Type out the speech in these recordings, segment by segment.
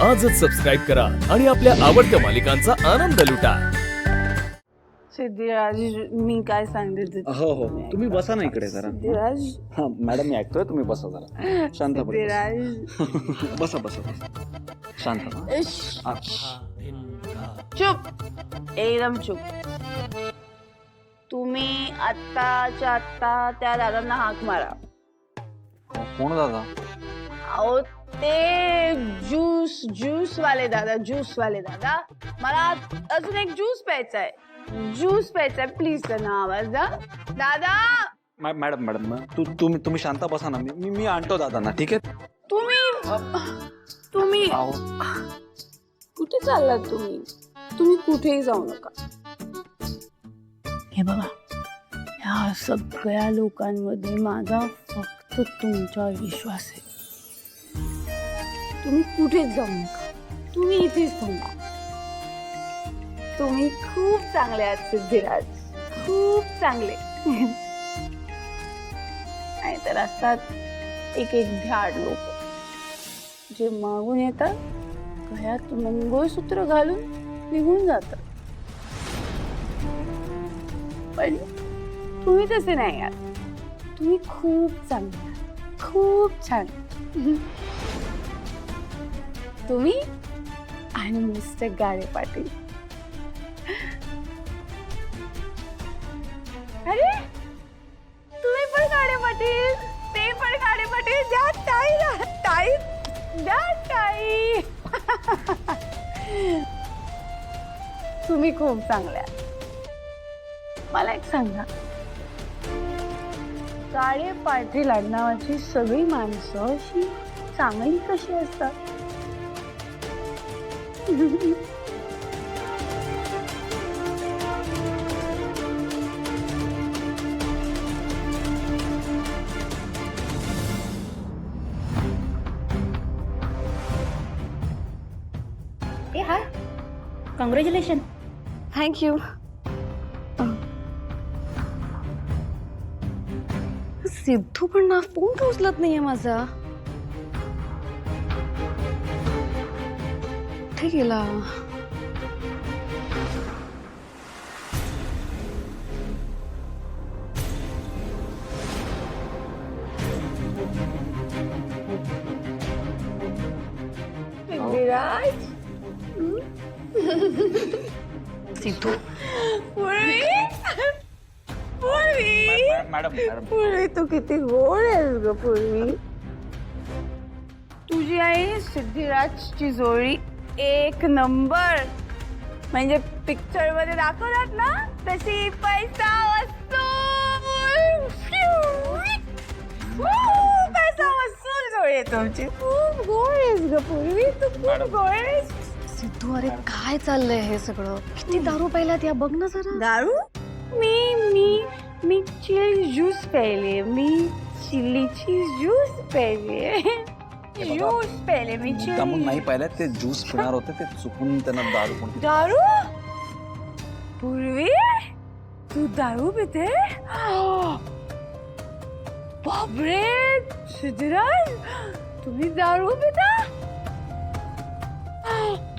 आजच सबस्क्राईब करा आणि आपल्या आवडत्या मालिकांचा आनंद लुटा। सिद्धिराज मी काय सांगते हो हो तुम्ही बसा ना इकडे जरा। सिद्धिराज हा मॅडम मी ऐकतोय, तुम्ही बसा जरा शांतपणे सिद्धिराज बसा बसा बसा शांत हा. चुप एकदम चुप। तुम्ही आत्ताच्या आत्ता त्या दादांना हाक मारा। कोण दादा? अहो ते ज्यूस वाले दादा मला अजून एक ज्यूस प्यायचा आहे प्लीज त्यांना आवाज द्या दादा। मॅडम मॅडम तुम्ही शांत बसा ना, मी आणतो दादांना, ठीक आहे? तुम्ही आओ. कुठे चाललात तुम्ही कुठेही जाऊ नका। हे बघा ह्या सगळ्या लोकांमध्ये माझा फक्त तुमच्यावर विश्वास आहे। तुम्ही कुठेच जाऊ नका, तुम्ही इथेच थांबा। तुम्ही खूप चांगले आहात सिद्धिराज, खूप चांगले। नाहीतर असतात एक भ्याड लोक जे मागून येतात, गळ्यात मंगळसूत्र घालून निघून जातात। पण तुम्ही तसे नाही आहात, तुम्ही खूप चांगले आहात, खूप छान। तुम्ही आणि मिस्टर गाडे पाटील। अरे तुम्ही पण गाडे पाटील, ते पण गाडे पाटील, द्या टाई द्या टाई। तुम्ही खूप चांगल्या। मला एक सांगा, गाडे पाटील आडनावाची सगळी माणसं अशी चांगली कशी असतात? हाय कॉंग्रॅच्युलेशन। थँक्यू। सिद्धू पण ना फोन उचलत नाहीये माझा, कुठे गेला? सिद्धिराज सिद्धू पूर्वी तू किती गोड आहेस ग पूर्वी। तुझी आई सिद्धिराजची जोडी एक नंबर, म्हणजे पिक्चर मध्ये दाखवतात ना तशी पैसा वसूल। पैसा वसूल जोडी आहे तुमची। खूप गोड आहेस ग पूर्वी, तू खूप गोड आहेस। सिद्धू अरे काय चाललंय हे सगळं? किती दारू प्यायलात या बघ ना जरा। दारू? मी चिली ज्यूस प्यायले, मी चिली चीज ज्यूस प्यायले, ज्यूस प्यायले मी त्यामुळे नाही चिली। पाहिलं, ते ज्यूस पिणार होते, ते चुकून त्यांना दारू पण दारू? पूर्वी तू दारू पिते? बापरे सिद्धिराज, तुम्ही दारू पिता?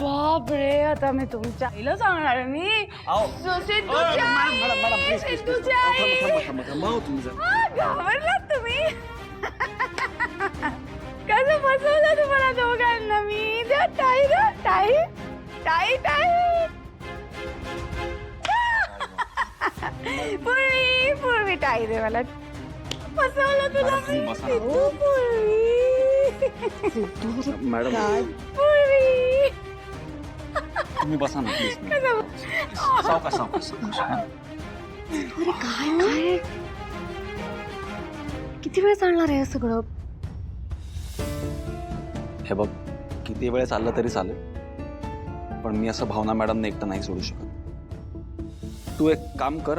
बापरे, आता मी तुमच्या आईला सांगणार। मी सिद्धूच्या आई, सिद्धूच्या आई। घाबरलात तुम्ही? कसं फसवलं तुम्हाला दोघांना मी? द्या टाई, द्या टाई टाई टाई। पूर्वी टाई दे मला, फसवलं तुला मी सिद्धू। पूर्वी मॅडम पूर्वी तुम्ही बसा ना प्लीज। सावकाश अरे काय काय किती वेळ चालणार आहे हे सगळं? हे बघ, किती वेळ चाललं तरी चालेल, पण मी असं भावना मॅडमने एकटं नाही सोडू शकत। तू एक काम कर,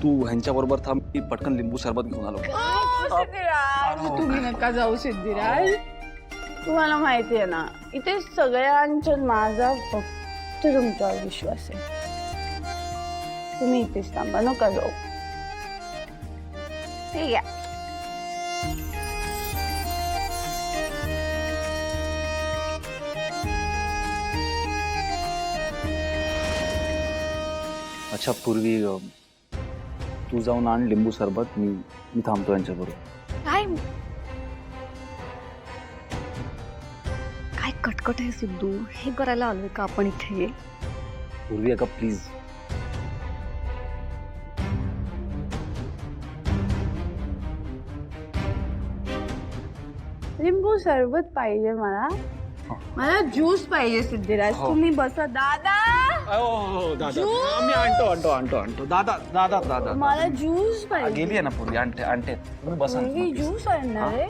तू ह्यांच्या बरोबर थांब, मी पटकन लिंबू सरबत घेऊन आलो। सिद्धिराज तुम्ही नका जाऊ सिद्धिराज। तुम्हाला माहिती आहे ना, इथे सगळ्यांच्या माझा फक्त तुमच्यावर विश्वास आहे। तुम्ही इथेच थांबा, नका जाऊ। ठीक आहे। अच्छा पूर्वी तू जाऊन आण लिंबू सरबत, मी थांबतो यांच्याबरोबर. काय काय कटकट आहे सिद्धू, हे करायला आलोय का आपण इथे? पूर्वी अगं प्लीज. लिंबू सरबत पाहिजे मला. मला ज्यूस पाहिजे सिद्धिराज. हो. तुम्ही बसा. दादा आणतो दादा मला ज्यूस पाहिजे. गेली आहे ना पूर्वी, आणते तुम्ही बसा ना. मी ज्यूस आणणार आहे.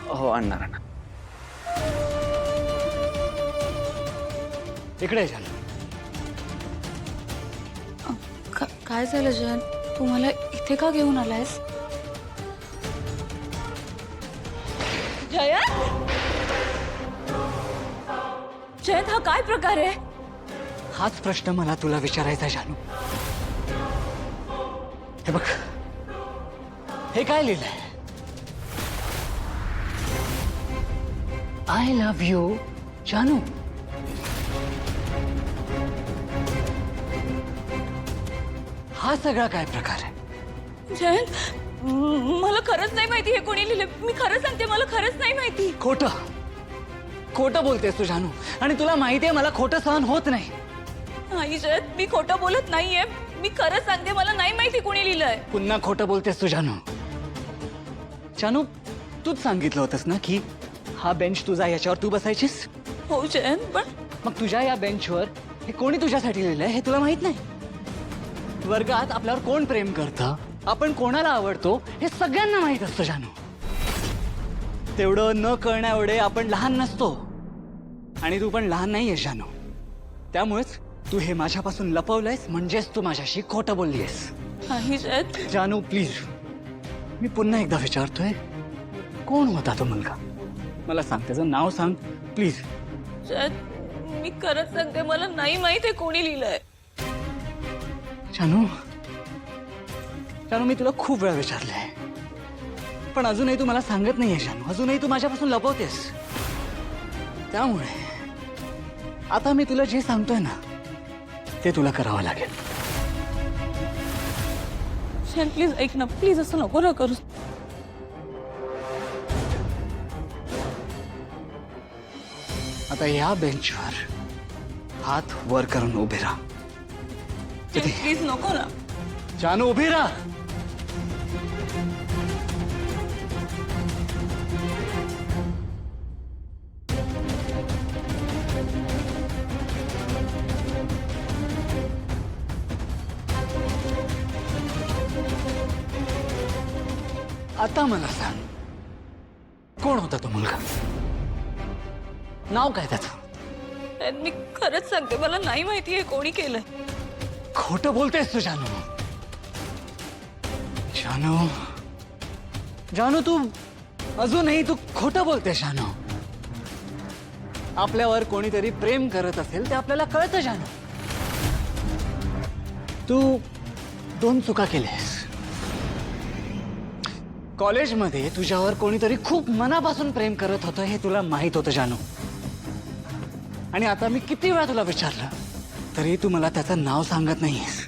हो आणणार. इकडे झालं. काय झालं जयंत, तू मला इथे का घेऊन आलायस? जयंत, जयंत हा काय प्रकार आहे? हाच प्रश्न मला तुला विचारायचा जानू. हे बघ, हे काय लिहिलंय? आय लव्ह यू जानू. हा सगळा काय प्रकार आहे? जयंत, मला खरंच नाही माहिती हे कोणी लिहिले. मी खरं सांगते, मला खरंच नाही माहिती. खोटं बोलतेस तू जानू, आणि तुला माहितीये मला खोटं सहन होत नाही. नाही जयंत, मी खोटं बोलत नाहीये. मी खरं सांगते, मला नाही माहिती कोणी लिहिलंय. पुन्हा खोटं बोलतेस तू जानू. जानू, तूच सांगितलं होतंस ना की हा बेंच तुझा, याच्यावर तू बसायचीस. हो जयंत, पण मग तुझ्या या बेंचवर हे कोणी तुझ्यासाठी लिहिलंय हे तुला माहित नाही? वर्गात आपल्यावर कोण प्रेम करतं, आपण कोणाला आवडतो हे सगळ्यांना माहित असतं जानू. तेवढं न कळण्या एवढे आपण लहान नसतो, आणि तू पण लहान नाहीयेस जानू. त्यामुळेच तू हे माझ्यापासून लपवलंयस, म्हणजेच तू माझ्याशी खोटं बोललीयस. नाही जयंत. जानू प्लीज, मी पुन्हा एकदा विचारतोय, कोण होता तो मुलगा? मला सांग, त्याचं नाव सांग प्लीज. जयंत, मी खरंच सांगते, मला नाही माहिती कोणी लिहिलंय. जानू, मी तुला खूप वेळा विचारलंय, पण अजूनही तू मला सांगत नाहीये जानू. अजूनही तू माझ्यापासून लपवतेस. त्यामुळे आता मी तुला जे सांगतोय ना ते तुला करावं लागेल. जयंत प्लीज ऐक ना, प्लीज असं नको ना करू. आता या बेंचवर हात वर करून उभे राहा. जयंत प्लीज नको ना. जानू उभी राहा. आता मला सांग, कोण होता तो मुलगा? नाव काय त्याचं? जयंत, मी खरंच सांगते, मला नाही माहिती हे कोणी केलंय. खोटं बोलतेस तू जानू. जानू तू अजूनही तू खोटं बोलतेस जानू. आपल्यावर कोणीतरी प्रेम करत असेल ते आपल्याला कळतं जानू. तू 2 चुका केल्यास. कॉलेजमध्ये तुझ्यावर कोणीतरी खूप मनापासून प्रेम करत होतं हे तुला माहित होतं जानू. आणि आता मी किती वेळा तुला विचारलं तरी तू मला त्याचं नाव सांगत नाहीयेस.